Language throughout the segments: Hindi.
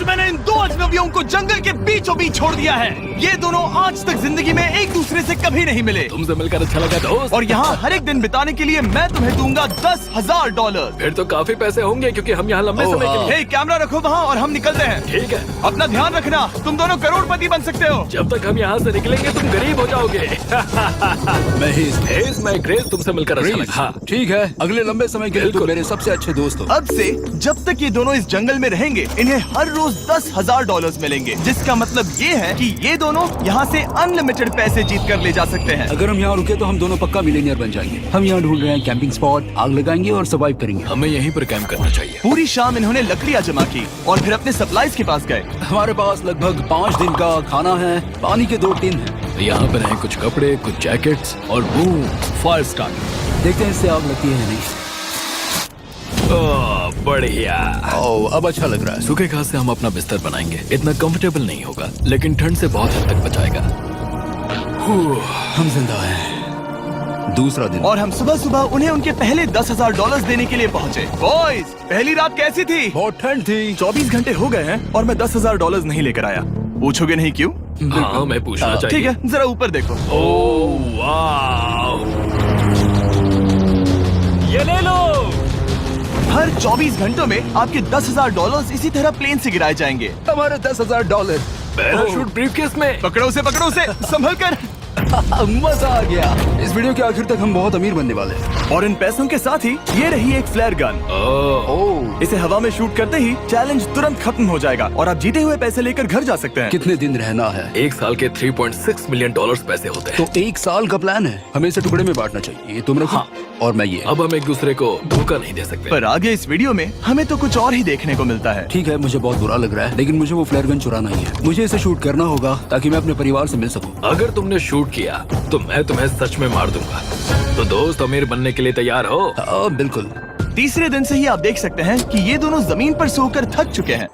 आज मैंने इन दो अजनबियों को जंगल के बीचों बीच छोड़ दिया है। ये दोनों आज तक जिंदगी में एक दूसरे से कभी नहीं मिले। तुमसे मिलकर अच्छा लगा दोस्त। और यहाँ हर एक दिन बिताने के लिए मैं तुम्हें दूंगा $10,000। फिर तो काफी पैसे होंगे क्योंकि हम यहाँ लंबे समय के लिए। हे, कैमरा रखो वहाँ और हम निकलते हैं। ठीक है। अपना ध्यान रखना, तुम दोनों करोड़पति बन सकते हो। जब तक हम यहाँ से निकलेंगे तुम गरीब हो जाओगे। मैं ग्रेस, तुमसे मिलकर अच्छा लगा। हाँ। ठीक है, अगले लंबे समय के लिए तुम मेरे सबसे अच्छे दोस्त हो। अब से जब तक ये दोनों इस जंगल में रहेंगे इन्हें हर रोज $10,000 मिलेंगे, जिसका मतलब ये है कि ये दोनों यहाँ से अनलिमिटेड पैसे जीत कर ले जा सकते हैं। अगर हम यहाँ रुके तो हम दोनों पक्का मिलियनियर बन जाएंगे। हम यहाँ ढूंढ रहे हैं कैंपिंग स्पॉट, आग लगाएंगे और सर्वाइव करेंगे। हमें यहीं पर कैंप करना चाहिए। पूरी शाम इन्होंने लकड़ियाँ जमा की और फिर अपने सप्लाईज के पास गए। हमारे पास लगभग 5 दिन का खाना है, पानी के 2 टिन हैं। यहाँ पर हैं कुछ कपड़े, कुछ जैकेट्स और बूम, फायर स्टार्ट। देखते हैं इससे आग लगती है या नहीं। बढ़िया। अब अच्छा लग रहा है। सूखे घास से हम अपना बिस्तर बनाएंगे। इतना कंफर्टेबल नहीं होगा लेकिन ठंड से बहुत हद तक बचाएगा। हम जिंदा हैं। दूसरा दिन और हम सुबह सुबह उन्हें उनके पहले $10,000 देने के लिए पहुँचे। बॉयज, पहली रात कैसी थी? बहुत ठंड थी। 24 घंटे हो गए हैं और मैं $10,000 नहीं लेकर आया। पूछोगे नहीं क्यों? हाँ, मैं पूछना चाहिए। ठीक है, जरा ऊपर देखो। ओह वाह, ये ले लो। हर 24 घंटों में आपके $10,000 इसी तरह प्लेन से गिराए जाएंगे। हमारे $10,000। पैराशूट ब्रीफकेस में। पकड़ो उसे, संभल कर। मजा आ गया। इस वीडियो के आखिर तक हम बहुत अमीर बनने वाले हैं। और इन पैसों के साथ ही ये रही एक फ्लेयर गन। इसे हवा में शूट करते ही चैलेंज तुरंत खत्म हो जाएगा और आप जीते हुए पैसे लेकर घर जा सकते हैं। कितने दिन रहना है? 1 साल के $3.6 मिलियन पैसे होते हैं। तो 1 साल का प्लान है। हमें इसे टुकड़े में बांटना चाहिए। ये तुम रखो। हाँ। और मैं ये। अब हम एक दूसरे को धोखा नहीं दे सकते। पर आगे इस वीडियो में हमें तो कुछ और ही देखने को मिलता है। ठीक है, मुझे बहुत बुरा लग रहा है लेकिन मुझे वो फ्लेयर गन चुराना ही है। मुझे इसे शूट करना होगा ताकि मैं अपने परिवार से मिल सकूं। अगर तुमने शूट किया तो मैं तुम्हें सच में मार दूंगा। तो दोस्त, अमीर बनने के लिए तैयार हो? बिल्कुल। तीसरे दिन से ही आप देख सकते हैं कि ये दोनों जमीन पर सोकर थक चुके हैं।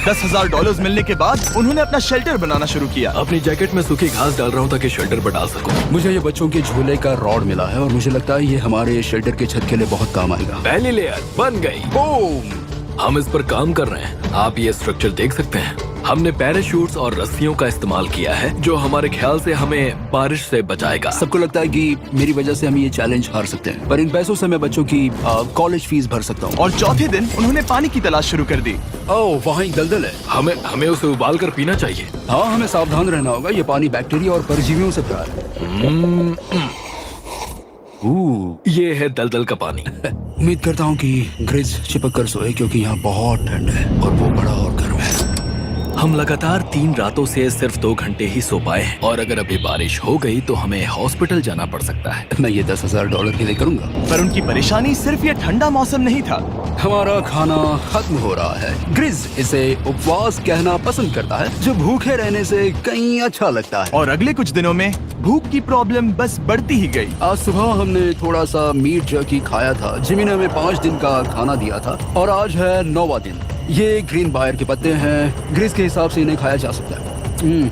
$10,000 मिलने के बाद उन्होंने अपना शेल्टर बनाना शुरू किया। अपनी जैकेट में सूखी घास डाल रहा हूँ ताकि शेल्टर पर डाल सकूं। मुझे ये बच्चों के झूले का रॉड मिला है और मुझे लगता है ये हमारे शेल्टर के छत के लिए बहुत काम आएगा। पहली लेयर बन गई। बूम! हम इस पर काम कर रहे हैं। आप ये स्ट्रक्चर देख सकते हैं। हमने पैराशूट्स और रस्सियों का इस्तेमाल किया है जो हमारे ख्याल से हमें बारिश से बचाएगा। सबको लगता है कि मेरी वजह से हम ये चैलेंज हार सकते हैं, पर इन पैसों से मैं बच्चों की कॉलेज फीस भर सकता हूँ। और चौथे दिन उन्होंने पानी की तलाश शुरू कर दी। ओह, वहाँ एक दलदल है। हमें उसे उबाल कर पीना चाहिए। हाँ, हमें सावधान रहना होगा। ये पानी बैक्टीरिया और परजीवियों से भरा है। ये है दलदल का पानी। उम्मीद करता हूँ कि ग्रिज चिपक कर सोए क्योंकि यहाँ बहुत ठंड है और वो बड़ा और गर्म है। हम लगातार 3 रातों से सिर्फ 2 घंटे ही सो पाए हैं और अगर अभी बारिश हो गई तो हमें हॉस्पिटल जाना पड़ सकता है। मैं ये $10,000 के लिए करूँगा। पर उनकी परेशानी सिर्फ ये ठंडा मौसम नहीं था। हमारा खाना खत्म हो रहा है। ग्रिज इसे उपवास कहना पसंद करता है, जो भूखे रहने से कहीं अच्छा लगता है। और अगले कुछ दिनों में भूख की प्रॉब्लम बस बढ़ती ही गई। आज सुबह हमने थोड़ा सा मीट जर्की खाया था। जिमी ने हमें 5 दिन का खाना दिया था और आज है 9वां दिन। ये ग्रीन बायर के पत्ते हैं। ग्रिज के हिसाब से इन्हें खाया जा सकता है।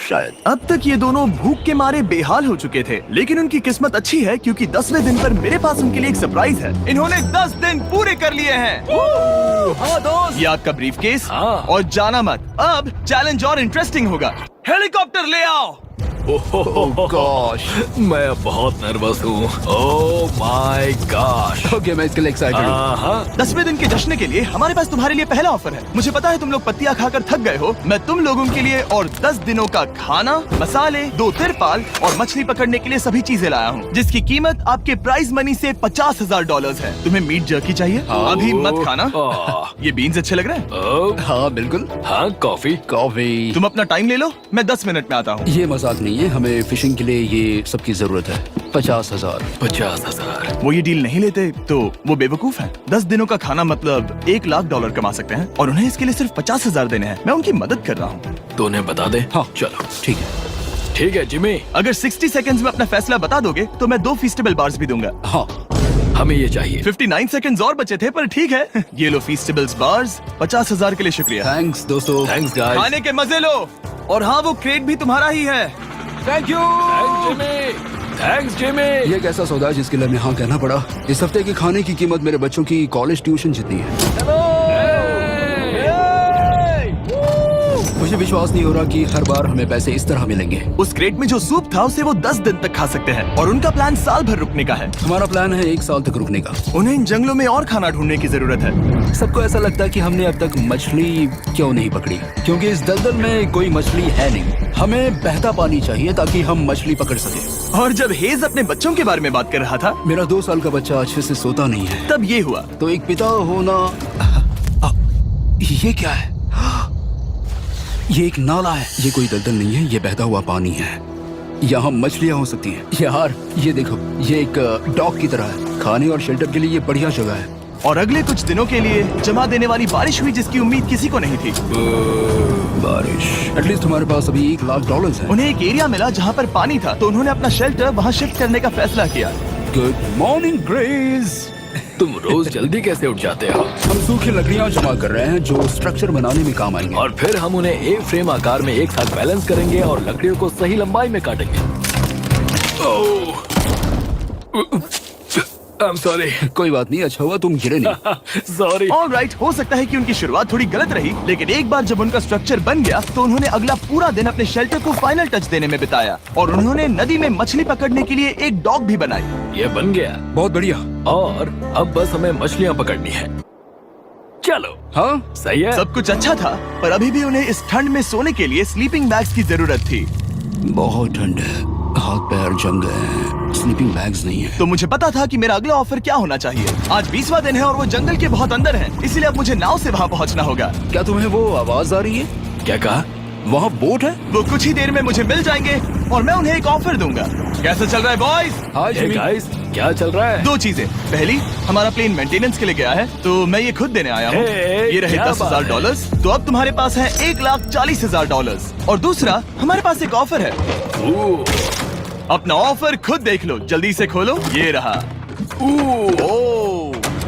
शायद। अब तक ये दोनों भूख के मारे बेहाल हो चुके थे, लेकिन उनकी किस्मत अच्छी है क्योंकि 10वें दिन पर मेरे पास उनके लिए एक सरप्राइज है। इन्होंने 10 दिन पूरे कर लिए हैं। हाँ दोस्त, ये आपका ब्रीफकेस। हाँ। और जाना मत, अब चैलेंज और इंटरेस्टिंग होगा। हेलीकॉप्टर ले आओ। गॉश, मैं अब बहुत नर्वस हूँ। Oh my gosh. ओके, मैं इसके लिए एक्साइटेड हूँ। 10वें दिन के जश्न के लिए हमारे पास तुम्हारे लिए पहला ऑफर है। मुझे पता है तुम लोग पत्तियां खाकर थक गए हो। मैं तुम लोगों के लिए और 10 दिनों का खाना, मसाले, 2 तिरपाल और मछली पकड़ने के लिए सभी चीजें लाया हूँ, जिसकी कीमत आपके प्राइज मनी से $50,000 है। तुम्हें मीट जर्की चाहिए? अभी मत खाना। ये बीन्स अच्छे लग रहे हैं। हाँ बिल्कुल। हाँ, कॉफी। कॉफी। तुम अपना टाइम ले लो, मैं 10 मिनट में आता हूँ। ये मजाक नहीं है, हमें फिशिंग के लिए ये सबकी जरूरत है। 50,000। 50,000। वो ये डील नहीं लेते तो वो बेवकूफ है। 10 दिनों का खाना मतलब $1 लाख कमा सकते हैं और उन्हें इसके लिए सिर्फ 50,000 देने हैं। मैं उनकी मदद कर रहा हूँ। तो उन्हें बता दे। हाँ चलो ठीक है। ठीक है जिमी। अगर 60 सेकंड्स में अपना फैसला बता दोगे तो मैं 2 फीस्टेबल बार्स भी दूंगा। हाँ, हमें ये चाहिए। 59 सेकंड्स और बचे थे, पर ठीक है। ये लो फीस्टेबल्स बार्स। 50,000 के लिए शुक्रिया। थैंक्स दोस्तों। Thanks guys. खाने के मजे लो। और हाँ, वो क्रेट भी तुम्हारा ही है। Thank you. Thanks Jimmy. ये एक ऐसा सौदा है जिसके लिए हमें हाँ कहना पड़ा। इस हफ्ते के खाने की कीमत मेरे बच्चों की कॉलेज ट्यूशन जितनी है। विश्वास नहीं हो रहा कि हर बार हमें पैसे इस तरह मिलेंगे। उस क्रेट में जो सूप था उसे वो 10 दिन तक खा सकते हैं और उनका प्लान साल भर रुकने का है। हमारा प्लान है 1 साल तक रुकने का। उन्हें इन जंगलों में और खाना ढूंढने की जरूरत है। सबको ऐसा लगता है कि हमने अब तक मछली क्यों नहीं पकड़ी, क्योंकि इस दलदल में कोई मछली है नहीं। हमें बहता पानी चाहिए ताकि हम मछली पकड़ सके। और जब हेज अपने बच्चों के बारे में बात कर रहा था, मेरा 2 साल का बच्चा अच्छे से सोता नहीं है। तब ये हुआ। तो एक पिता होना, ये क्या है? ये एक नाला है। ये कोई दलदल नहीं है, ये बहता हुआ पानी है। यहाँ मछलियाँ हो सकती हैं। यार ये देखो, ये एक डॉक की तरह है। खाने और शेल्टर के लिए ये बढ़िया जगह है। और अगले कुछ दिनों के लिए जमा देने वाली बारिश हुई जिसकी उम्मीद किसी को नहीं थी। बारिश। एटलीस्ट हमारे पास अभी $1,00,000 है। उन्हें एक एरिया मिला जहाँ पर पानी था, तो उन्होंने अपना शेल्टर वहाँ शिफ्ट करने का फैसला किया। Good morning grace. तुम रोज जल्दी कैसे उठ जाते हो? हम सूखी लकड़ियाँ जमा कर रहे हैं जो स्ट्रक्चर बनाने में काम आएंगे। और फिर हम उन्हें एक फ्रेम आकार में एक साथ बैलेंस करेंगे और लकड़ियों को सही लंबाई में काटेंगे। I'm sorry. कोई बात नहीं, अच्छा हुआ तुम गिरे नहीं। Sorry. ऑलराइट, हो सकता है कि उनकी शुरुआत थोड़ी गलत रही, लेकिन एक बार जब उनका स्ट्रक्चर बन गया तो उन्होंने अगला पूरा दिन अपने शेल्टर को फाइनल टच देने में बिताया और उन्होंने नदी में मछली पकड़ने के लिए एक डॉक भी बनाई। ये बन गया बहुत बढ़िया। और अब बस हमें मछलियाँ पकड़नी है। चलो। हाँ सही है। सब कुछ अच्छा था, पर अभी भी उन्हें इस ठंड में सोने के लिए स्लीपिंग बैग्स की जरूरत थी। बहुत ठंड है, हाथ पैर जम गए हैं, स्लीपिंग बैग्स नहीं है। तो मुझे पता था कि मेरा अगला ऑफर क्या होना चाहिए। आज 20वां दिन है और वो जंगल के बहुत अंदर है, इसलिए अब मुझे नाव से वहाँ पहुँचना होगा। क्या तुम्हें वो आवाज आ रही है? क्या कहा? वहाँ बोट है? वो कुछ ही देर में मुझे मिल जाएंगे और मैं उन्हें एक ऑफर दूंगा। कैसा चल रहा है बॉयज? हाय Hey जिमी। guys, क्या चल रहा है? 2 चीजें। पहली, हमारा प्लेन मेंटेनेंस के लिए गया है, तो मैं ये खुद देने आया हूँ। Hey, ये रहे क्या $10,000, तो अब तुम्हारे पास है $1,40,000। और दूसरा, हमारे पास एक ऑफर है। अपना ऑफर खुद देख लो, जल्दी से खोलो। ये रहा।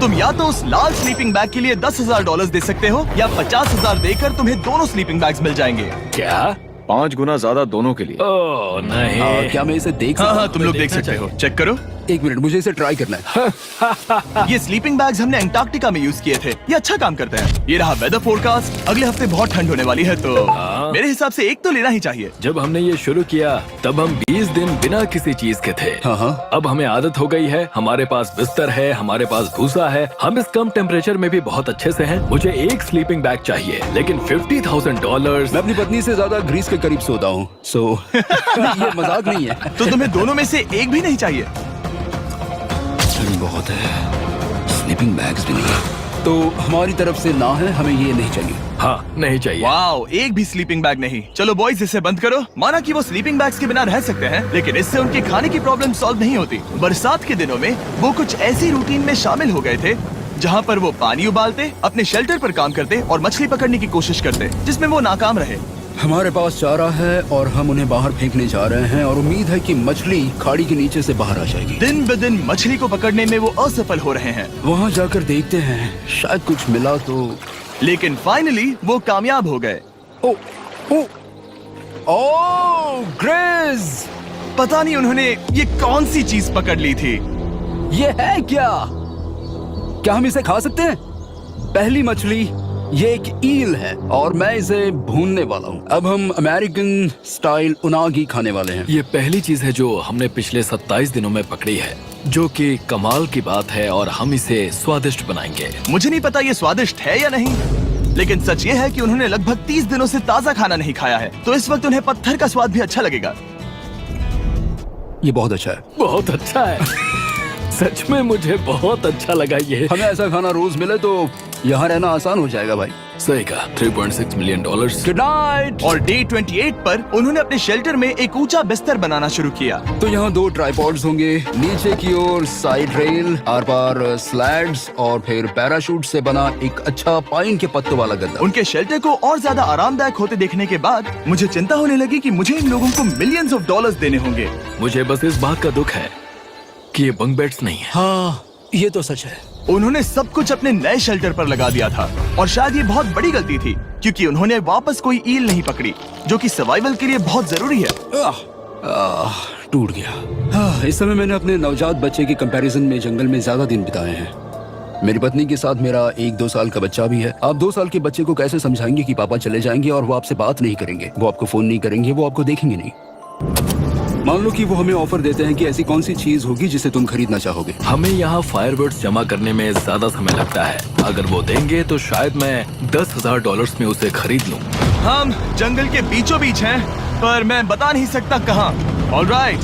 तुम या तो उस लाल स्लीपिंग बैग के लिए $10,000 दे सकते हो, या 50,000 देकर तुम्हें दोनों स्लीपिंग बैग्स मिल जाएंगे। क्या? 5 गुना ज्यादा दोनों के लिए। ओह नहीं। क्या मैं इसे देख हाँ सकता हाँ, तुम लोग देख देखना सकते हो। चेक करो। 1 मिनट, मुझे इसे ट्राई करना है। ये स्लीपिंग बैग्स हमने अंटार्कटिका में यूज किए थे। ये अच्छा काम करते हैं। ये रहा वेदर फोरकास्ट। अगले हफ्ते बहुत ठंड होने वाली है, तो मेरे हिसाब से एक तो लेना ही चाहिए। जब हमने ये शुरू किया तब हम 20 दिन बिना किसी चीज के थे। हाँ। अब हमें आदत हो गई है। हमारे पास बिस्तर है, हमारे पास भूसा है। हम इस कम टेम्परेचर में भी बहुत अच्छे से हैं। मुझे एक स्लीपिंग बैग चाहिए, लेकिन $50,000। मैं अपनी पत्नी से ज्यादा ग्रीस के करीब सोता हूँ, सो ये मजाक नहीं है। तो तुम्हें दोनों में से एक भी नहीं चाहिए? ठंड बहुत है, स्लीपिंग बैग्स भी नहीं है। तो हमारी तरफ से ना है, हमें ये नहीं चाहिए। हाँ, नहीं चाहिए। वाओ, एक भी स्लीपिंग बैग नहीं। चलो बॉयज, इसे बंद करो। माना कि वो स्लीपिंग बैग्स के बिना रह सकते हैं, लेकिन इससे उनके खाने की प्रॉब्लम सॉल्व नहीं होती। बरसात के दिनों में वो कुछ ऐसी रूटीन में शामिल हो गए थे जहाँ पर वो पानी उबालते, अपने शेल्टर पर काम करते और मछली पकड़ने की कोशिश करते, जिसमें वो नाकाम रहे। हमारे पास चारा है और हम उन्हें बाहर फेंकने जा रहे हैं और उम्मीद है कि मछली खाड़ी के नीचे से बाहर आ जाएगी। दिन ब दिन मछली को पकड़ने में वो असफल हो रहे हैं, वहाँ जाकर देखते हैं, शायद कुछ मिला तो। लेकिन फाइनली वो कामयाब हो गए। ओ, ओ, ओ, ग्रेस! पता नहीं उन्होंने ये कौन सी चीज पकड़ ली थी। ये है क्या? क्या हम इसे खा सकते हैं? पहली मछली, ये एक ईल है और मैं इसे भूनने वाला हूँ। अब हम अमेरिकन स्टाइल उनागी खाने वाले हैं। ये पहली चीज है जो हमने पिछले 27 दिनों में पकड़ी है, जो कि कमाल की बात है और हम इसे स्वादिष्ट बनाएंगे। मुझे नहीं पता ये स्वादिष्ट है या नहीं, लेकिन सच ये है कि उन्होंने लगभग 30 दिनों से ताजा खाना नहीं खाया है, तो इस वक्त उन्हें पत्थर का स्वाद भी अच्छा लगेगा। ये बहुत अच्छा है। बहुत अच्छा है। सच में मुझे बहुत अच्छा लगा ये। हमें ऐसा खाना रोज मिले तो यहाँ रहना आसान हो जाएगा भाई। सही कहा। $3.6 मिलियन। Good night. और डे 28 पर उन्होंने अपने शेल्टर में एक ऊंचा बिस्तर बनाना शुरू किया। तो यहाँ 2 ट्राइपॉड्स होंगे, नीचे की ओर side rail, are par slides और फिर पैराशूट से बना एक अच्छा पाइन के पत्तों वाला गद्दा। उनके शेल्टर को और ज्यादा आरामदायक होते देखने के बाद मुझे चिंता होने लगी कि मुझे इन लोगों को मिलियंस ऑफ डॉलर्स देने होंगे। मुझे बस इस बात का दुख है कि ये बंक बेड्स नहीं है। हाँ, ये तो सच है। उन्होंने सब कुछ अपने नए शेल्टर पर लगा दिया था और शायद ये बहुत बड़ी गलती थी, क्योंकि उन्होंने वापस कोई ईल नहीं पकड़ी, जो कि सर्वाइवल के लिए बहुत जरूरी है। टूट गया। इस समय मैंने अपने नवजात बच्चे के कंपैरिजन में जंगल में ज्यादा दिन बिताए हैं। मेरी पत्नी के साथ मेरा 1-2 साल का बच्चा भी है। आप 2 साल के बच्चे को कैसे समझाएंगे कि पापा चले जाएंगे और वो आपसे बात नहीं करेंगे, वो आपको फोन नहीं करेंगे, वो आपको देखेंगे नहीं। मान लो कि वो हमें ऑफर देते हैं कि ऐसी कौन सी चीज होगी जिसे तुम खरीदना चाहोगे। हमें यहाँ फायरवर्ड्स जमा करने में ज्यादा समय लगता है। अगर वो देंगे तो शायद मैं $10,000 में उसे खरीद लूँ। हम जंगल के बीचों बीच हैं, पर मैं बता नहीं सकता कहाँ। ऑलराइट,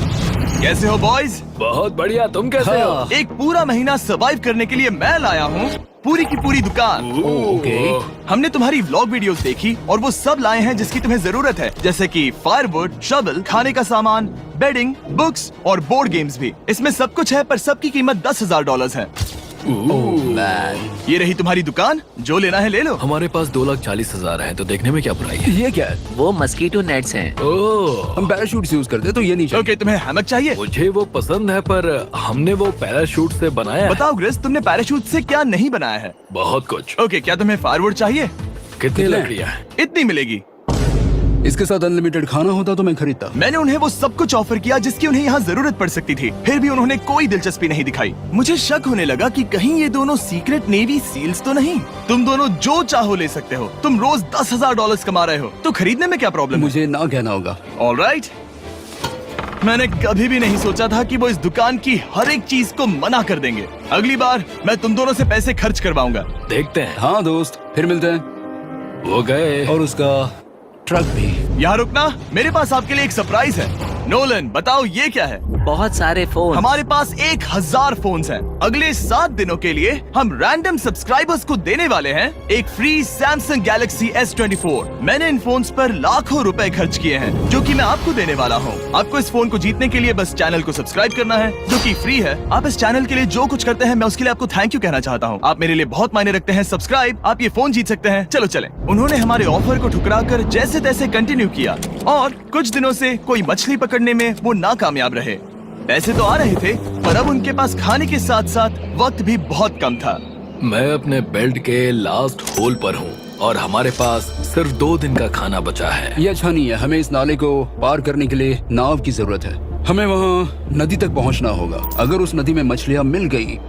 कैसे हो बॉयज? बहुत बढ़िया, तुम कैसे हो? एक पूरा महीना सरवाइव करने के लिए मैं लाया हूँ पूरी की पूरी दुकान। ओके। हमने तुम्हारी व्लॉग वीडियोस देखी और वो सब लाए हैं जिसकी तुम्हें जरूरत है, जैसे कि फायरवुड, शवल, खाने का सामान, बेडिंग, बुक्स और बोर्ड गेम्स भी। इसमें सब कुछ है, पर सबकी कीमत $10,000 है। ये रही तुम्हारी दुकान, जो लेना है ले लो। हमारे पास 2,40,000 है, तो देखने में क्या बुराई है? ये क्या है? वो मस्कीटो नेट्स हैं। ओह, हम पैराशूट यूज करते हैं तो ये नहीं चाहिए। ओके, तुम्हें हैमक चाहिए? मुझे वो पसंद है, पर हमने वो पैराशूट से बनाया है। बताओ ग्रेस, तुमने पैराशूट से क्या नहीं बनाया है? बहुत कुछ। ओके, क्या तुम्हें फायरवुड चाहिए? कितनी लकड़ियाँ हैं? इतनी मिलेगी। इसके साथ अनलिमिटेड खाना होता तो मैं खरीदता। मैंने उन्हें वो सब कुछ ऑफर किया जिसकी उन्हें यहाँ जरूरत पड़ सकती थी, फिर भी उन्होंने कोई दिलचस्पी नहीं दिखाई। मुझे शक होने लगा कि कहीं ये दोनों सीक्रेट नेवी सील्स तो नहीं। तुम दोनों जो चाहो ले सकते हो। तुम रोज $10,000 कमा रहे हो, तो खरीदने में क्या प्रॉब्लम है? मुझे ना कहना होगा। ऑलराइट, मैंने कभी भी नहीं सोचा था कि वो इस दुकान की हर एक चीज को मना कर देंगे। अगली बार मैं तुम दोनों से पैसे खर्च करवाऊंगा। देखते हैं। हाँ दोस्त, फिर मिलते हैं। वो गए। और उसका ट्रक भी। यहाँ रुकना, मेरे पास आपके लिए एक सरप्राइज है। नोलन, बताओ ये क्या है? बहुत सारे फोन। हमारे पास 1,000 फोन्स हैं। अगले 7 दिनों के लिए हम रैंडम सब्सक्राइबर्स को देने वाले हैं एक फ्री Samsung Galaxy S24। मैंने इन फोन्स पर लाखों रुपए खर्च किए हैं, जो कि मैं आपको देने वाला हूँ। आपको इस फोन को जीतने के लिए बस चैनल को सब्सक्राइब करना है, जो कि फ्री है। आप इस चैनल के लिए जो कुछ करते हैं, मैं उसके लिए आपको थैंक यू कहना चाहता हूँ। आप मेरे लिए बहुत मायने रखते हैं। सब्सक्राइब, आप ये फोन जीत सकते हैं। चलो चलें। उन्होंने हमारे ऑफर को ठुकरा कर जैसे तैसे कंटिन्यू किया, और कुछ दिनों से कोई मछली पकड़ने में वो नाकामयाब रहे। पैसे तो आ रहे थे, पर अब उनके पास खाने के साथ साथ वक्त भी बहुत कम था। मैं अपने बेल्ट के लास्ट होल पर हूँ और हमारे पास सिर्फ 2 दिन का खाना बचा है। ये अच्छा नहीं है। हमें इस नाले को पार करने के लिए नाव की जरूरत है। हमें वहाँ नदी तक पहुँचना होगा। अगर उस नदी में मछलियाँ मिल गई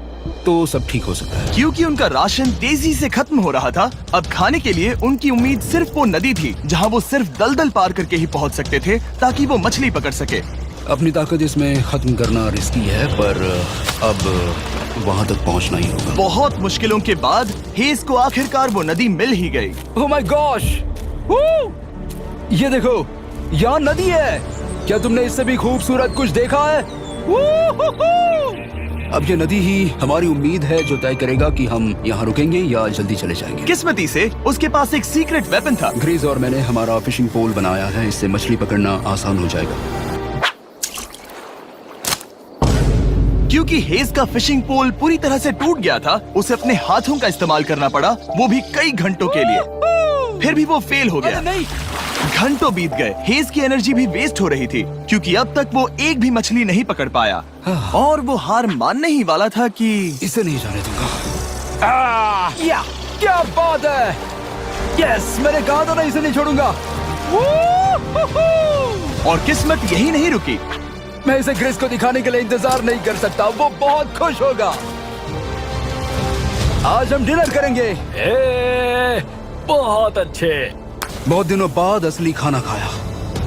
तो सब ठीक हो सकता है। क्योंकि उनका राशन तेजी से खत्म हो रहा था, अब खाने के लिए उनकी उम्मीद सिर्फ वो नदी थी, जहाँ वो सिर्फ दलदल पार करके ही पहुँच सकते थे, ताकि वो मछली पकड़ सके। अपनी ताकत इसमें खत्म करना रिस्की है, पर अब वहाँ तक पहुँचना ही होगा। बहुत मुश्किलों के बाद हेस को आखिरकार वो नदी मिल ही गई। Oh my gosh! ये देखो, यहाँ नदी है। क्या तुमने इससे भी खूबसूरत कुछ देखा है? अब ये नदी ही हमारी उम्मीद है, जो तय करेगा कि हम यहाँ रुकेंगे या जल्दी चले जाएंगे। किस्मती से उसके पास एक सीक्रेट वेपन था। ग्रीज और मैंने हमारा फिशिंग पोल बनाया है, इससे मछली पकड़ना आसान हो जाएगा। क्योंकि हेस का फिशिंग पोल पूरी तरह से टूट गया था, उसे अपने हाथों का इस्तेमाल करना पड़ा, वो भी कई घंटों के लिए। फिर भी वो फेल हो गया। घंटों बीत गए, हेस की एनर्जी भी वेस्ट हो रही थी, क्योंकि अब तक वो एक भी मछली नहीं पकड़ पाया, और वो हार मानने ही वाला था कि इसे नहीं जाने दूंगा। या क्या बात है! यस, मैंने कहा था ना, इसे नहीं छोड़ूंगा। और किस्मत यही नहीं रुकी। मैं इसे ग्रेस को दिखाने के लिए इंतजार नहीं कर सकता। वो बहुत खुश होगा। आज हम डिनर करेंगे। बहुत अच्छे। बहुत दिनों बाद असली खाना खाया।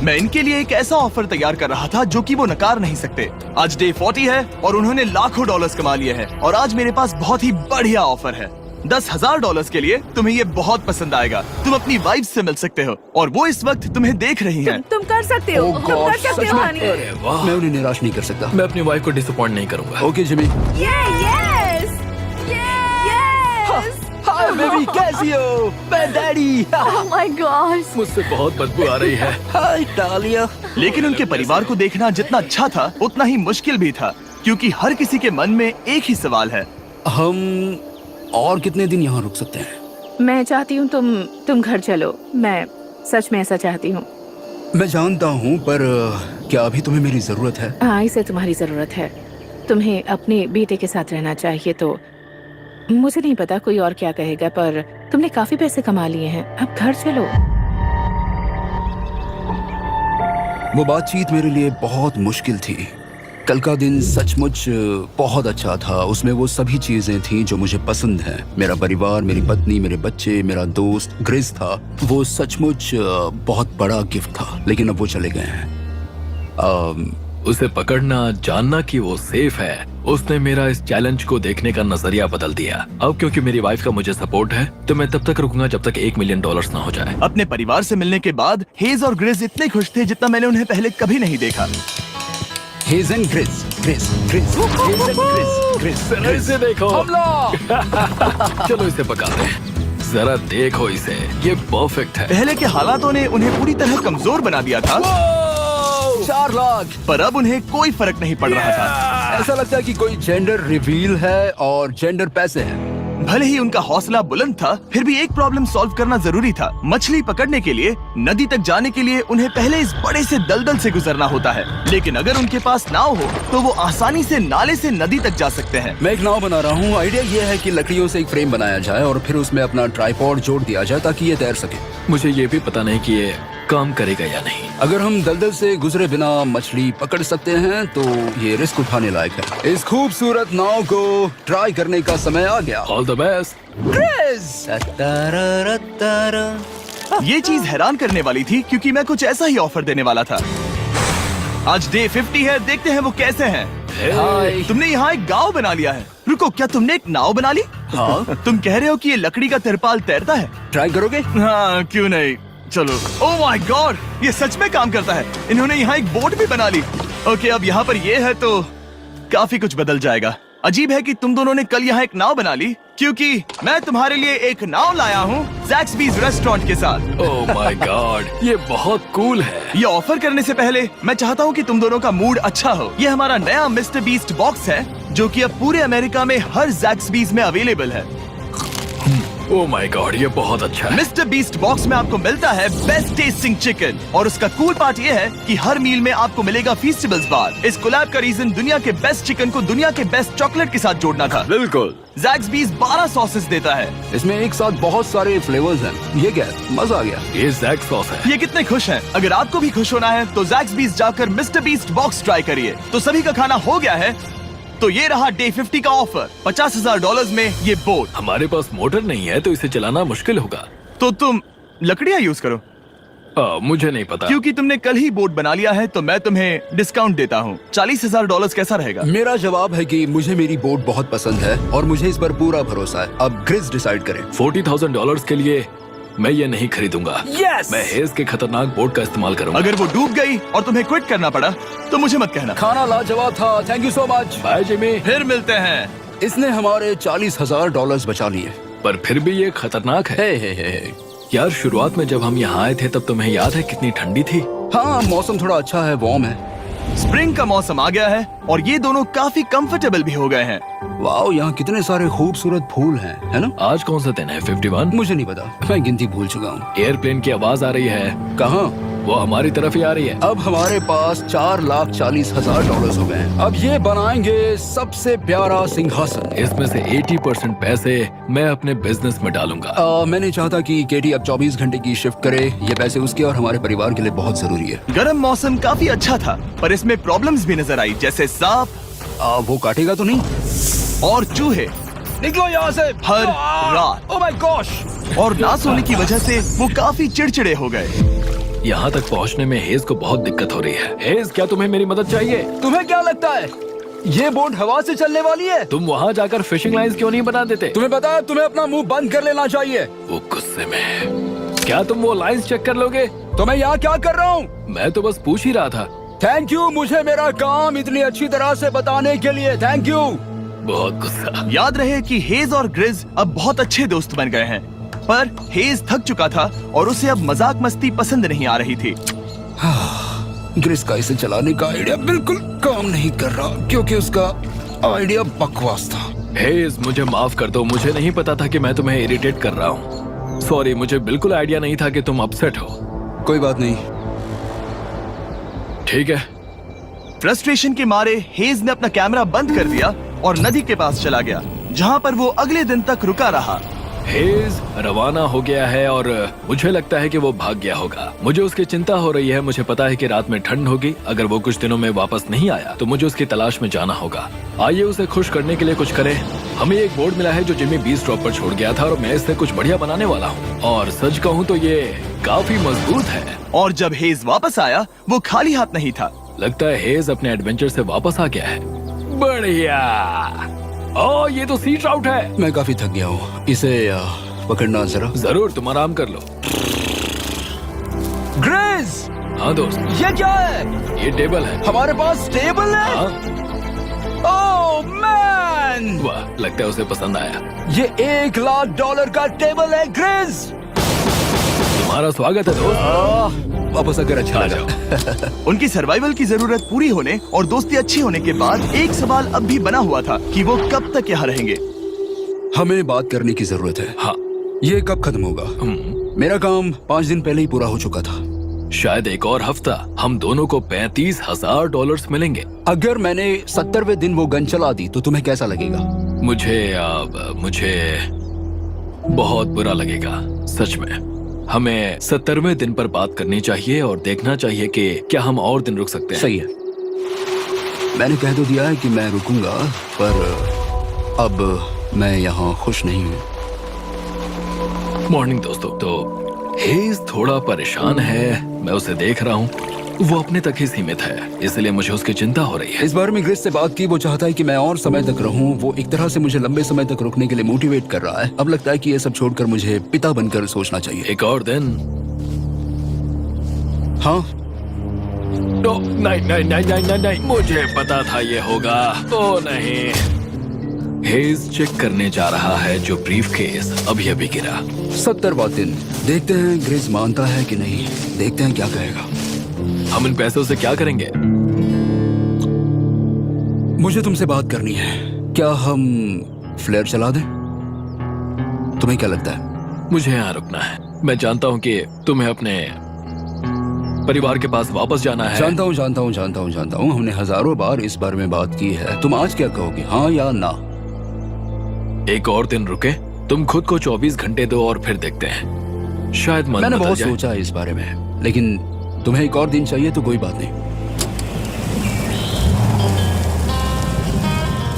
मैं इनके लिए एक ऐसा ऑफर तैयार कर रहा था जो कि वो नकार नहीं सकते। आज डे 40 है और उन्होंने लाखों डॉलर्स कमा लिए हैं, और आज मेरे पास बहुत ही बढ़िया ऑफर है। $10,000 के लिए तुम्हें ये बहुत पसंद आएगा। तुम अपनी वाइफ से मिल सकते हो, और वो इस वक्त तुम्हें देख रही हैं। तुम कर सकते हो। Oh तुम कर God, सकते सच हो में? हनी। अरे वाह, मैं उन्हें निराश नहीं कर सकता। मैं अपनी वाइफ को डिसअपॉइंट नहीं करूंगा। Okay Jimmy. Yes yes. Hi baby, कैसी हो? मैं डैडी। Oh my God. मुझसे बहुत बदबू आ रही है। हाय डालिया। लेकिन उनके परिवार को देखना जितना अच्छा था, उतना ही मुश्किल भी था, क्योंकि हर किसी के मन में एक ही सवाल है। हम और कितने दिन यहाँ रुक सकते हैं? मैं चाहती हूँ तुम घर चलो। मैं सच में ऐसा चाहती हूँ। मैं जानता हूँ, पर क्या अभी तुम्हें मेरी जरूरत है? हाँ, इसे तुम्हारी जरूरत है। तुम्हें अपने बेटे के साथ रहना चाहिए। तो मुझे नहीं पता कोई और क्या कहेगा, पर तुमने काफी पैसे कमा लिए हैं, अब घर चलो। वो बातचीत मेरे लिए बहुत मुश्किल थी। कल का दिन सचमुच बहुत अच्छा था। उसमें वो सभी चीजें थी जो मुझे पसंद हैं। मेरा परिवार, मेरी पत्नी, मेरे बच्चे, मेरा दोस्त ग्रिस था। वो सचमुच बहुत बड़ा गिफ्ट था, लेकिन अब वो चले गए हैं। उसे पकड़ना, जानना कि वो सेफ है, उसने मेरा इस चैलेंज को देखने का नजरिया बदल दिया। अब क्योंकि मेरी वाइफ का मुझे सपोर्ट है तो मैं तब तक रुकूंगा जब तक $1 मिलियन ना हो जाए। अपने परिवार से मिलने के बाद हेज और ग्रिस इतने खुश थे जितना मैंने उन्हें पहले कभी नहीं देखा। हेज एंड ग्रिस, ग्रिस, ग्रिस, हेज एंड ग्रिस, ग्रिस, जरा इसे देखो। चलो इसे पकाते हैं। जरा देखो इसे, ये परफेक्ट है। पहले के हालातों ने उन्हें पूरी तरह कमजोर बना दिया था, 4 लाख। पर अब उन्हें कोई फर्क नहीं पड़ रहा था। ऐसा लगता है कि कोई जेंडर रिवील है और जेंडर पैसे हैं। भले ही उनका हौसला बुलंद था, फिर भी एक प्रॉब्लम सॉल्व करना जरूरी था। मछली पकड़ने के लिए नदी तक जाने के लिए उन्हें पहले इस बड़े से दलदल से गुजरना होता है, लेकिन अगर उनके पास नाव हो तो वो आसानी से नाले से नदी तक जा सकते हैं। मैं एक नाव बना रहा हूँ। आइडिया ये है कि लकड़ियों से एक फ्रेम बनाया जाए और फिर उसमें अपना ट्राइपॉड जोड़ दिया जाए ताकि ये तैर सके। मुझे ये भी पता नहीं कि ये काम करेगा या नहीं। अगर हम दलदल से गुजरे बिना मछली पकड़ सकते हैं तो ये रिस्क उठाने लायक है। इस खूबसूरत नाव को ट्राई करने का समय आ गया। All the best. ये चीज हैरान करने वाली थी क्योंकि मैं कुछ ऐसा ही ऑफर देने वाला था। आज डे 50 है, देखते हैं वो कैसे हैं। हाय। तुमने यहाँ एक गांव बना लिया है। रुको, क्या तुमने एक नाव बना ली? हाँ। तुम कह रहे हो कि ये लकड़ी का तिरपाल तैरता है? ट्राई करोगे? हाँ, क्यों नहीं। चलो। ओह माय गॉड, ये सच में काम करता है। इन्होंने यहाँ एक बोट भी बना ली। ओके, अब यहाँ पर ये है तो काफी कुछ बदल जाएगा। अजीब है कि तुम दोनों ने कल यहाँ एक नाव बना ली, क्योंकि मैं तुम्हारे लिए एक नाव लाया हूँ ज़ैक्सबीज़ रेस्टोरेंट के साथ। ओह माय गॉड, ये बहुत कूल है। ये ऑफर करने से पहले मैं चाहता हूँ कि तुम दोनों का मूड अच्छा हो। ये हमारा नया मिस्टर बीस्ट बॉक्स है जो कि अब पूरे अमेरिका में हर ज़ैक्सबीज़ में अवेलेबल है। ओह माय गॉड, ये बहुत अच्छा है। मिस्टर बीस्ट बॉक्स में आपको मिलता है बेस्ट टेस्टिंग चिकन, और उसका कूल पार्ट ये है कि हर मील में आपको मिलेगा फीस्टेबल्स बार। इस कोलैब का रीजन दुनिया के बेस्ट चिकन को दुनिया के बेस्ट चॉकलेट के साथ जोड़ना था। बिल्कुल। ज़ैक्सबीज़ 12 सॉसेस देता है। इसमें एक साथ बहुत सारे फ्लेवर्स हैं। ये क्या है? मजा आ गया। ये जैक सॉस है। ये कितने खुश हैं। अगर आपको भी खुश होना है तो ज़ैक्सबीज़ जाकर मिस्टर बीस्ट बॉक्स ट्राई करिए। तो सभी का खाना हो गया है, तो ये रहा डे 50 का ऑफर। $50,000 में ये बोट। हमारे पास मोटर नहीं है तो इसे चलाना मुश्किल होगा। तो तुम लकड़ियाँ यूज करो। मुझे नहीं पता। क्योंकि तुमने कल ही बोट बना लिया है तो मैं तुम्हें डिस्काउंट देता हूँ। $40,000 कैसा रहेगा? मेरा जवाब है कि मुझे मेरी बोट बहुत पसंद है और मुझे इस पर पूरा भरोसा है। अब ग्रिस डिसाइड करे। $40,000 के लिए मैं ये नहीं खरीदूंगा। Yes! मैं हेज के खतरनाक बोट का इस्तेमाल करूंगा। अगर वो डूब गई और तुम्हें क्विट करना पड़ा तो मुझे मत कहना। खाना लाजवाब था। Thank you so much. Bye Jimmy. फिर मिलते हैं। इसने हमारे $40,000 बचा लिए। पर फिर भी ये खतरनाक है। हे। यार, शुरुआत में जब हम यहाँ आए थे तब तुम्हें याद है कितनी ठंडी थी? हाँ, मौसम थोड़ा अच्छा है, वार्म है। स्प्रिंग का मौसम आ गया है और ये दोनों काफी कंफर्टेबल भी हो गए हैं। वाओ, यहाँ कितने सारे खूबसूरत फूल हैं, है ना? आज कौन सा दिन है? 51? मुझे नहीं पता, मैं गिनती भूल चुका हूँ। एयरप्लेन की आवाज आ रही है। कहाँ? वो हमारी तरफ ही आ रही है। अब हमारे पास $4,40,000 हो गए हैं। अब ये बनाएंगे सबसे प्यारा सिंहासन। इसमें से 80% पैसे मैं अपने बिजनेस में डालूंगा। मैं नहीं चाहता कि केटी अब 24 घंटे की शिफ्ट करे। ये पैसे उसके और हमारे परिवार के लिए बहुत जरूरी है। गर्म मौसम काफी अच्छा था, पर इसमें प्रॉब्लम्स भी नजर आई, जैसे सांप वो काटेगा तो नहीं? और चूहे निकलो यहाँ से हर रात। Oh my gosh. और ना सोने की वजह से वो काफी चिड़चिड़े हो गए। यहाँ तक पहुँचने में हेज को बहुत दिक्कत हो रही है। हेज, क्या तुम्हें मेरी मदद चाहिए? तुम्हें क्या लगता है ये बोट हवा से चलने वाली है? तुम वहाँ जाकर फिशिंग लाइंस क्यों नहीं बना देते? तुम्हें पता है, तुम्हें अपना मुंह बंद कर लेना चाहिए। वो गुस्से में है। क्या तुम वो लाइंस चेक कर लोगे? तो मैं यहाँ क्या कर रहा हूँ? मैं तो बस पूछ ही रहा था। थैंक यू मुझे मेरा काम इतनी अच्छी तरह से बताने के लिए। Thank you. बहुत गुस्सा। याद रहे कि हेज और ग्रिज अब बहुत अच्छे दोस्त बन गए हैं, पर हेज थक चुका था और उसे अब मजाक मस्ती पसंद नहीं आ रही थी। ग्रिस का इसे चलाने का आइडिया बिल्कुल काम नहीं कर रहा क्योंकि उसका आइडिया बकवास था। हेज, मुझे माफ कर दो। मुझे नहीं पता था कि मैं तुम्हें इरिटेट कर रहा हूँ। सॉरी, मुझे बिल्कुल आइडिया नहीं था कि तुम अपसेट हो। कोई बात नहीं। ठीक है। फ्रस्ट्रेशन के मारे हेज ने अपना कैमरा बंद कर दिया और नदी के पास चला गया, जहाँ पर वो अगले दिन तक रुका रहा। हेज रवाना हो गया है और मुझे लगता है कि वो भाग गया होगा। मुझे उसकी चिंता हो रही है। मुझे पता है कि रात में ठंड होगी। अगर वो कुछ दिनों में वापस नहीं आया तो मुझे उसकी तलाश में जाना होगा। आइए उसे खुश करने के लिए कुछ करें। हमें एक बोर्ड मिला है जो जिमी बीच ड्रॉप पर छोड़ गया था और मैं इससे कुछ बढ़िया बनाने वाला हूँ। और सच कहूँ तो ये काफी मजबूत है। और जब हेज वापस आया वो खाली हाथ नहीं था। लगता है हेज अपने एडवेंचर से वापस आ गया है। बढ़िया। ओ, ये तो सी ट्राउट है। मैं काफी थक गया हूँ, इसे पकड़ना जरा। जरूर, तुम आराम कर लो। ग्रेस, हाँ दोस्त, ये क्या है? ये टेबल है। हमारे पास टेबल है। हाँ, ओह मैन, वाह, लगता है उसे पसंद आया। ये $1,00,000 का टेबल है ग्रेस। तुम्हारा स्वागत है दोस्त। वापस आकर अच्छा आ लगा। जाओ। उनकी सर्वाइवल की जरूरत पूरी होने और दोस्ती अच्छी होने के बाद एक सवाल अब भी बना हुआ था कि वो कब तक यहाँ रहेंगे। हमें बात करने की जरूरत है। हाँ, ये कब खत्म होगा? मेरा काम 5 दिन पहले ही पूरा हो चुका था। शायद एक और हफ्ता। हम दोनों को $35,000 मिलेंगे। अगर मैंने 70वें दिन वो गन चला दी तो तुम्हें कैसा लगेगा? मुझे बहुत बुरा लगेगा, सच में। हमें 70वें दिन पर बात करनी चाहिए और देखना चाहिए कि क्या हम और दिन रुक सकते हैं। सही है। मैंने कह तो दिया है कि मैं रुकूंगा, पर अब मैं यहाँ खुश नहीं हूँ। मॉर्निंग दोस्तों। तो हेज थोड़ा परेशान है, मैं उसे देख रहा हूँ। वो अपने तक ही सीमित है, इसलिए मुझे उसकी चिंता हो रही है। इस बार में ग्रेस से बात की। वो चाहता है कि मैं और समय तक रहूं। वो एक तरह से मुझे लंबे समय तक रुकने के लिए मोटिवेट कर रहा है। अब लगता है कि ये सब छोड़कर मुझे पिता बनकर सोचना चाहिए। एक और दिन। हाँ, नहीं नहीं नहीं नहीं नहीं नहीं, मुझे पता था ये होगा। ओ नहीं। हेज चेक करने जा रहा है जो ब्रीफकेस अभी अभी गिरा। 70वां दिन। देखते हैं ग्रेस मानता है कि नहीं। देखते हैं क्या कहेगा। हम इन पैसों से क्या करेंगे? मुझे तुमसे बात करनी है। क्या हम फ्लेयर चला दें? तुम्हें क्या लगता है? मुझे यहाँ रुकना है। मैं जानता हूँ कि तुम्हें अपने परिवार के पास वापस जाना है। जानता हूँ। हमने हजारों बार इस बारे में बात की है। तुम आज क्या कहोगे, हाँ या ना? एक और दिन रुके। तुम खुद को 24 घंटे दो और फिर देखते हैं। शायद मन मैंने बदल बहुत जाए। सोचा है इस बारे में, लेकिन तुम्हें एक और दिन चाहिए तो कोई बात नहीं।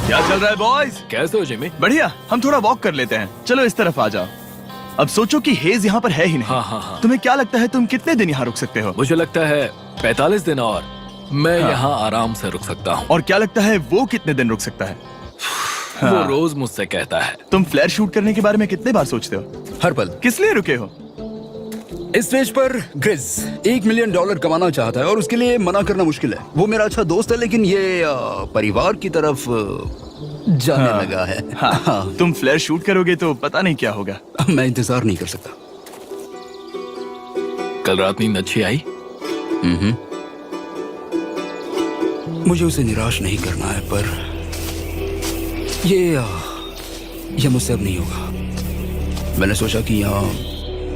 क्या चल रहा है बॉयज? कैसे हो जिमी? बढ़िया। हम थोड़ा वॉक कर लेते हैं। चलो इस तरफ आ जाओ। अब सोचो कि हेज यहाँ पर है ही नहीं। हाँ। तुम्हें क्या लगता है तुम कितने दिन यहाँ रुक सकते हो? मुझे लगता है 45 दिन और मैं हाँ। यहाँ आराम से रुक सकता हूँ। और क्या लगता है वो कितने दिन रुक सकता है? वो रोज मुझसे कहता है। तुम फ्लेयर शूट करने के बारे में कितने बार सोचते हो? हर पल। किस लिए रुके हो? इस स्टेज पर ग्रिज $1 मिलियन कमाना चाहता है और उसके लिए मना करना मुश्किल है। वो मेरा अच्छा दोस्त है, लेकिन ये परिवार की तरफ जाने लगा है। हाँ। तुम फ्लेयर शूट करोगे तो पता नहीं क्या होगा। मैं इंतजार नहीं कर सकता। कल रात नींद अच्छी आई? मुझे उसे निराश नहीं करना है, पर ये मुझसे अब नहीं होगा। मैंने सोचा कि यहाँ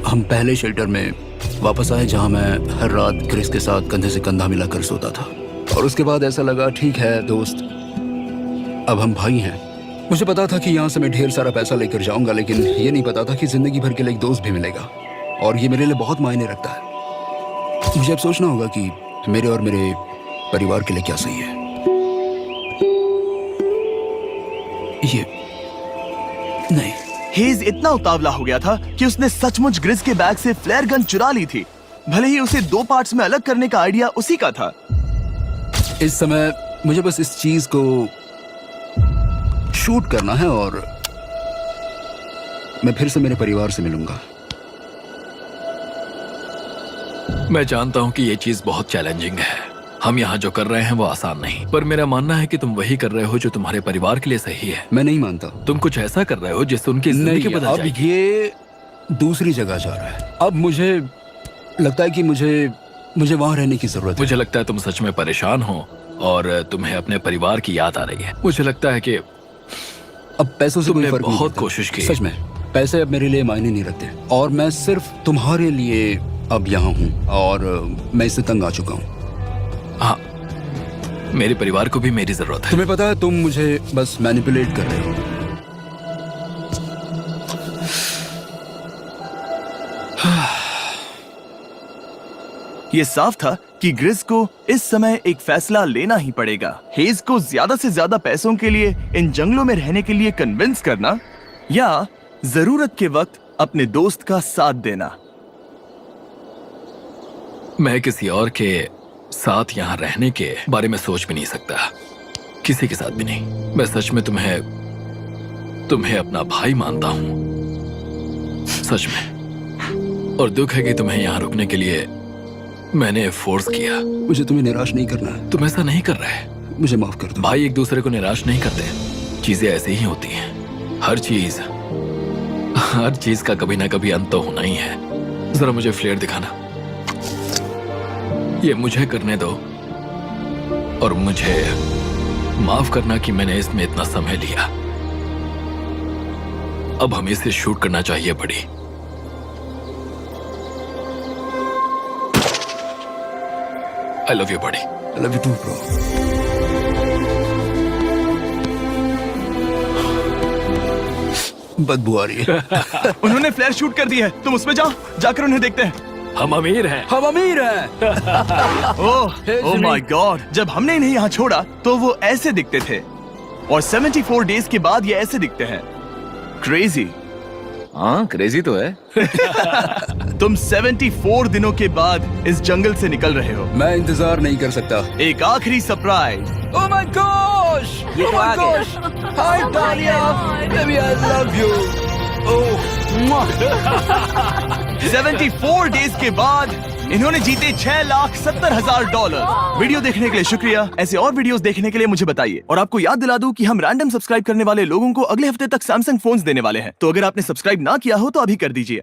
हम पहले शेल्टर में वापस आए जहाँ मैं हर रात ग्रेस के साथ कंधे से कंधा मिलाकर सोता था। और उसके बाद ऐसा लगा, ठीक है दोस्त, अब हम भाई हैं। मुझे पता था कि यहाँ से मैं ढेर सारा पैसा लेकर जाऊंगा, लेकिन ये नहीं पता था कि जिंदगी भर के लिए एक दोस्त भी मिलेगा। और ये मेरे लिए बहुत मायने रखता है। मुझे अब सोचना होगा कि मेरे और मेरे परिवार के लिए क्या सही है। ये नहीं। हेज इतना उतावला हो गया था कि उसने सचमुच ग्रिज के बैग से फ्लेयर गन चुरा ली थी, भले ही उसे 2 पार्ट्स में अलग करने का आइडिया उसी का था। इस समय मुझे बस इस चीज को शूट करना है और मैं फिर से मेरे परिवार से मिलूंगा। मैं जानता हूँ कि ये चीज बहुत चैलेंजिंग है। हम यहाँ जो कर रहे हैं वो आसान नहीं, पर मेरा मानना है कि तुम वही कर रहे हो जो तुम्हारे परिवार के लिए सही है। मैं नहीं मानता। तुम कुछ ऐसा कर रहे हो जिससे उनकी जिंदगी नहीं, बदल अब जाएगी। ये दूसरी जगह जा रहा है। अब मुझे लगता है कि मुझे वहां रहने की जरूरत है। मुझे लगता है तुम सच में परेशान हो और तुम्हें अपने परिवार की याद आ रही है। मुझे लगता है कि अब पैसों से कोई तुमने फर्क नहीं बहुत पड़ता। कोशिश की। सच में पैसे अब मेरे लिए मायने नहीं रखते और मैं सिर्फ तुम्हारे लिए अब यहाँ हूँ और मैं इससे तंग आ चुका हूँ। हाँ, मेरे परिवार को भी मेरी जरूरत है। तुम्हें पता है, तुम मुझे बस मैनिपुलेट कर रहे हो। ये साफ था कि ग्रिस को इस समय एक फैसला लेना ही पड़ेगा। हेज को ज्यादा से ज्यादा पैसों के लिए इन जंगलों में रहने के लिए कन्विंस करना या जरूरत के वक्त अपने दोस्त का साथ देना। मैं किसी और के साथ यहाँ रहने के बारे में सोच भी नहीं सकता, किसी के साथ भी नहीं। मैं सच में तुम्हें अपना भाई मानता हूँ, सच में। और दुख है कि तुम्हें यहाँ रुकने के लिए मैंने फोर्स किया। मुझे तुम्हें निराश नहीं करना है। तुम ऐसा नहीं कर रहे। मुझे माफ कर दो। भाई एक दूसरे को निराश नहीं करते, चीजें ऐसे ही होती हैं। हर चीज का कभी ना कभी अंत तो होना ही है। जरा मुझे फ्लेयर दिखाना, ये मुझे करने दो और मुझे माफ करना कि मैंने इसमें इतना समय लिया। अब हमें इसे शूट करना चाहिए बड़ी। I love you, buddy. I love you too, bro. बदबू आ रही है। उन्होंने फ्लेयर शूट कर दी है, तुम उसमें जाओ, जाकर उन्हें देखते हैं। हम अमीर हैं। हम अमीर हैं। ओह माय गॉड, जब हमने इन्हें यहाँ छोड़ा तो वो ऐसे दिखते थे और 74 डेज के बाद ये ऐसे दिखते हैं। क्रेजी। हाँ क्रेजी तो है। तुम 74 दिनों के बाद इस जंगल से निकल रहे हो। मैं इंतजार नहीं कर सकता। एक आखिरी सरप्राइज। Oh my gosh! ये Oh तो my आ गया। gosh! Hi Talia! Baby, I love you. Oh, mwah. 74 days के बाद इन्होंने जीते $6,70,000। वीडियो देखने के लिए शुक्रिया। ऐसे और वीडियोस देखने के लिए मुझे बताइए। और आपको याद दिला दूं कि हम रैंडम सब्सक्राइब करने वाले लोगों को अगले हफ्ते तक सैमसंग फोन्स देने वाले हैं। तो अगर आपने सब्सक्राइब ना किया हो तो अभी कर दीजिए।